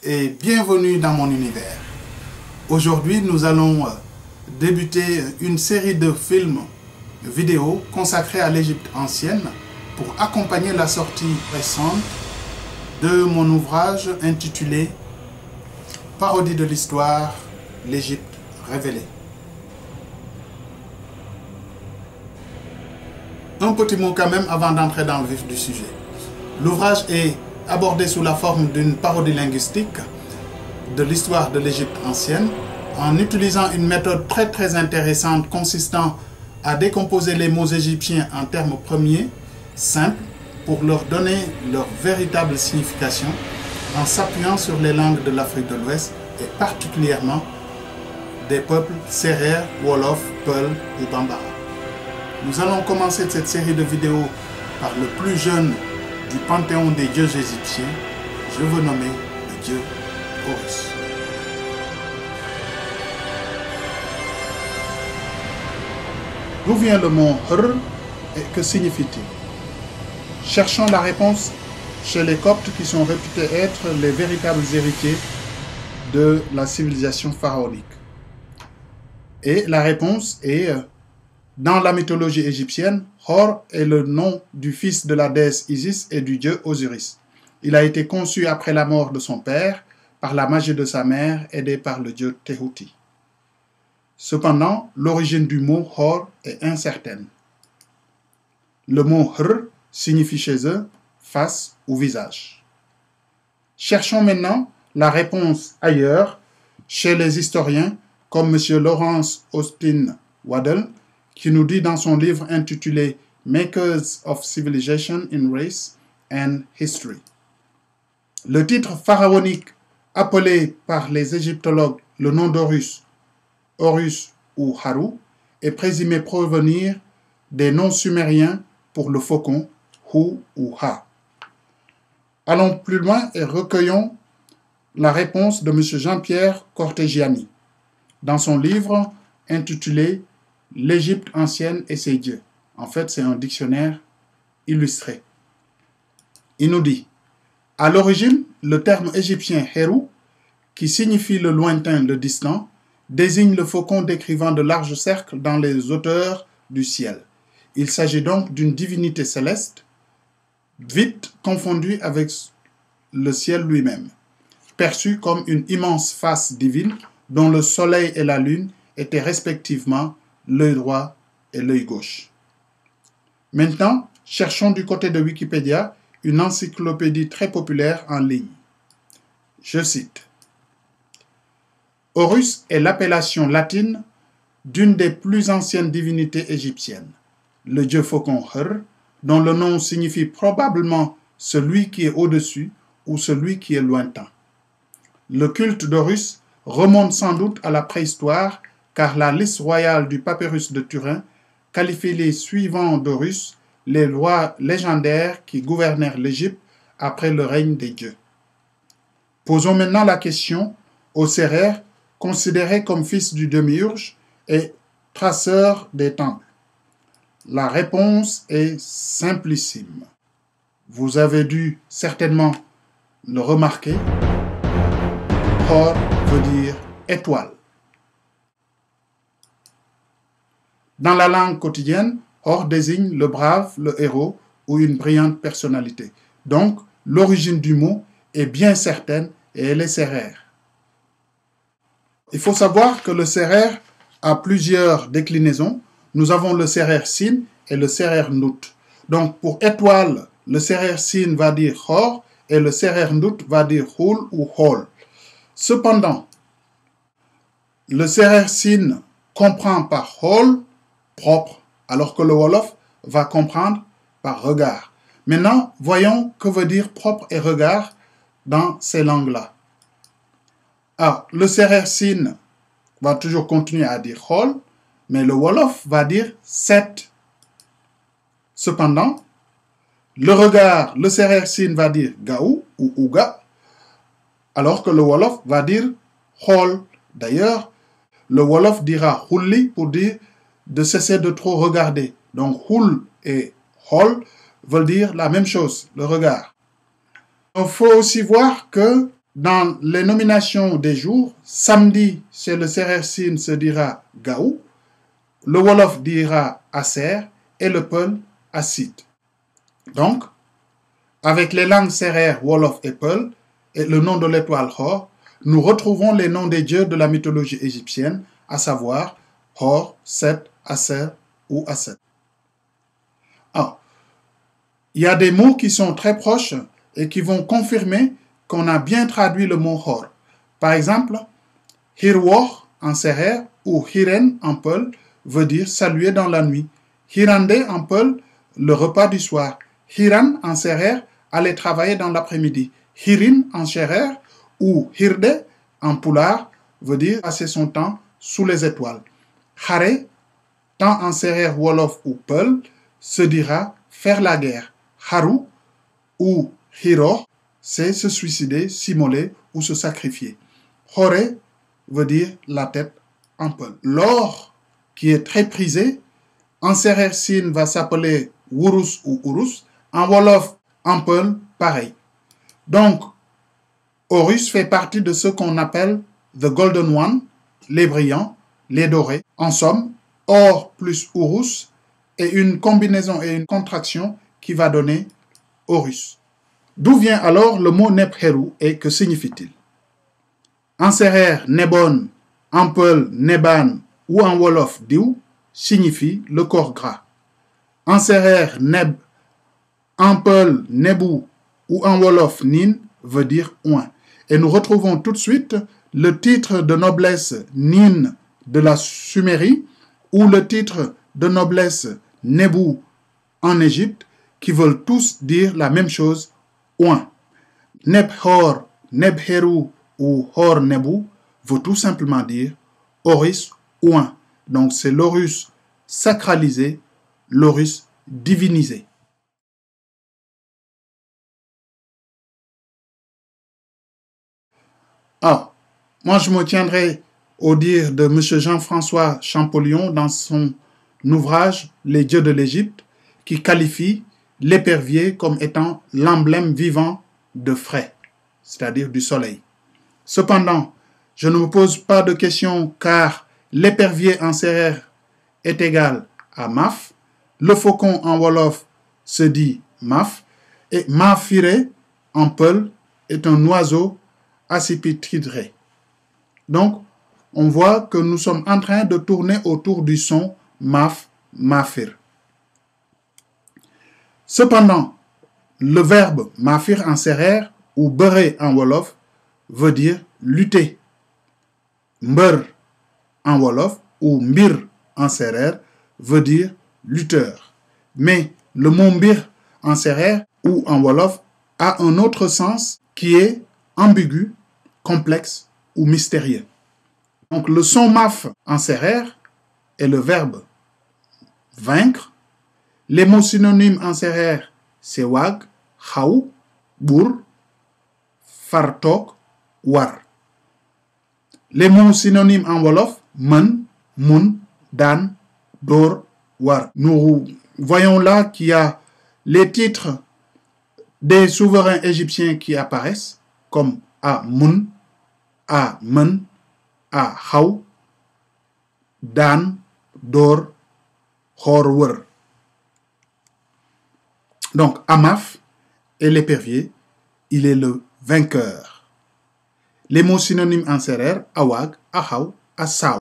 et bienvenue dans mon univers. Aujourd'hui, nous allons débuter une série de films vidéo consacrés à l'Égypte ancienne pour accompagner la sortie récente de mon ouvrage intitulé Parodie de l'histoire, l'Égypte révélée. Un petit mot quand même avant d'entrer dans le vif du sujet. L'ouvrage est abordé sous la forme d'une parodie linguistique de l'histoire de l'Égypte ancienne en utilisant une méthode très intéressante consistant à décomposer les mots égyptiens en termes premiers, simples, pour leur donner leur véritable signification en s'appuyant sur les langues de l'Afrique de l'Ouest et particulièrement des peuples Sérère, Wolof, Peul ou Bambara. Nous allons commencer cette série de vidéos par le plus jeune du panthéon des dieux égyptiens, je veux nommer le dieu Horus. D'où vient le mot Hr et que signifie-t-il? Cherchons la réponse chez les Coptes qui sont réputés être les véritables héritiers de la civilisation pharaonique. Et la réponse est dans la mythologie égyptienne, Hor est le nom du fils de la déesse Isis et du dieu Osiris. Il a été conçu après la mort de son père par la magie de sa mère aidée par le dieu Tehuti. Cependant, l'origine du mot Hor est incertaine. Le mot Hr signifie chez eux face ou visage. Cherchons maintenant la réponse ailleurs chez les historiens comme M. Lawrence Austin Waddell, qui nous dit dans son livre intitulé Makers of Civilization in Race and History. Le titre pharaonique appelé par les égyptologues le nom d'Horus, Horus ou Haru, est présumé provenir des noms sumériens pour le faucon, Hu ou Ha. Allons plus loin et recueillons la réponse de M. Jean-Pierre Cortegiani dans son livre intitulé L'Égypte ancienne et ses dieux. En fait, c'est un dictionnaire illustré. Il nous dit, à l'origine, le terme égyptien Heru, qui signifie le lointain, le distant, désigne le faucon décrivant de larges cercles dans les hauteurs du ciel. Il s'agit donc d'une divinité céleste, vite confondue avec le ciel lui-même, perçue comme une immense face divine dont le soleil et la lune étaient respectivement l'œil droit et l'œil gauche. Maintenant, cherchons du côté de Wikipédia une encyclopédie très populaire en ligne. Je cite. Horus est l'appellation latine d'une des plus anciennes divinités égyptiennes, le dieu faucon Hr, dont le nom signifie probablement celui qui est au-dessus ou celui qui est lointain. Le culte d'Horus remonte sans doute à la préhistoire, car la liste royale du papyrus de Turin qualifie les suivants d'Horus, les rois légendaires qui gouvernèrent l'Égypte après le règne des dieux. Posons maintenant la question aux Sérères, considérés comme fils du démiurge et traceurs des temples. La réponse est simplissime. Vous avez dû certainement le remarquer. Hor veut dire étoile. Dans la langue quotidienne, Hor désigne le brave, le héros ou une brillante personnalité. Donc, l'origine du mot est bien certaine et elle est sérère. Il faut savoir que le sérère a plusieurs déclinaisons. Nous avons le sérère sin et le sérère nout. Donc, pour étoile, le sérère sin va dire Hor et le sérère nout va dire Hul ou Hol. Cependant, le sérère sin comprend par Hol propre, alors que le Wolof va comprendre par regard. Maintenant, voyons que veut dire propre et regard dans ces langues-là. Alors, le Sérère Sin va toujours continuer à dire Hol, mais le Wolof va dire Set. Cependant, le regard, le Sérère Sin va dire Gaou ou Ouga, alors que le Wolof va dire Hol. D'ailleurs, le Wolof dira Hulli pour dire de cesser de trop regarder. Donc, Hul et Hol veulent dire la même chose, le regard. Il faut aussi voir que Dans les nominations des jours, samedi, chez le Serer Sine se dira Gaou, le Wolof dira Aser et le Peul Assit. Donc, avec les langues Serer, Wolof et Peul, et le nom de l'étoile Hor, nous retrouvons les noms des dieux de la mythologie égyptienne, à savoir Hor, Set, Aser ou Asset. Alors, il y a des mots qui sont très proches et qui vont confirmer qu'on a bien traduit le mot Hor. Par exemple, Hirwoch en Serer ou Hiren en Peul veut dire saluer dans la nuit. Hirande en Peul, le repas du soir. Hiran en Serer, aller travailler dans l'après-midi. Hirin en Serer ou Hirde en Poulard veut dire passer son temps sous les étoiles. Hare, tant en Serer, Wolof ou Peul, se dira faire la guerre. Haru ou Hiro, c'est se suicider, s'immoler ou se sacrifier. Hore veut dire la tête en Peul. L'or, qui est très prisé, en Serer Sine va s'appeler Wurus ou Urus, en Wolof, en Peul, pareil. Donc, Horus fait partie de ce qu'on appelle the golden one, les brillants, les dorés. En somme, or plus Urus et une combinaison et une contraction qui va donner Horus. D'où vient alors le mot Nebheru et que signifie-t-il? En Serer, Nebon, en Peul, Neban ou en Wolof, Diou signifie le corps gras. En Serer, Neb, en Peul, Nebou ou en Wolof, Nin veut dire oin. Et nous retrouvons tout de suite le titre de noblesse Nin de la Sumérie ou le titre de noblesse Nebou en Égypte qui veulent tous dire la même chose, oin. Nebhor, Nebheru ou Hor Nebou veut tout simplement dire Horus oin. Donc c'est l'Horus sacralisé, l'Horus divinisé. Alors, moi je me tiendrai au dire de M. Jean-François Champollion dans son ouvrage Les dieux de l'Égypte, qui qualifie l'épervier comme étant l'emblème vivant de Phré, c'est-à-dire du soleil. Cependant, je ne me pose pas de questions car l'épervier en Serer est égal à Maf, le faucon en Wolof se dit Maf, et Mafire en Peul est un oiseau accipitridré. Donc, on voit que nous sommes en train de tourner autour du son Maf, Mafir. Cependant, le verbe Mafir en Serer ou Bere en Wolof veut dire lutter. Mbir en Wolof ou Mbir en Serer veut dire lutteur. Mais le mot Mbir en Serer ou en Wolof a un autre sens qui est ambigu, complexe ou mystérieux. Donc le son maf en Serer est le verbe vaincre. Les mots synonymes en Serer, c'est wag, xaw, bur, fartok, war. Les mots synonymes en Wolof, man, mun, dan, dor, war. Nous voyons là qu'il y a les titres des souverains égyptiens qui apparaissent, comme à mun, à man, à xaw, dan, dor, xor, wër. Donc, Amaf est l'épervier, il est le vainqueur. Les mots synonymes en Serer, awag, axaw, assaw.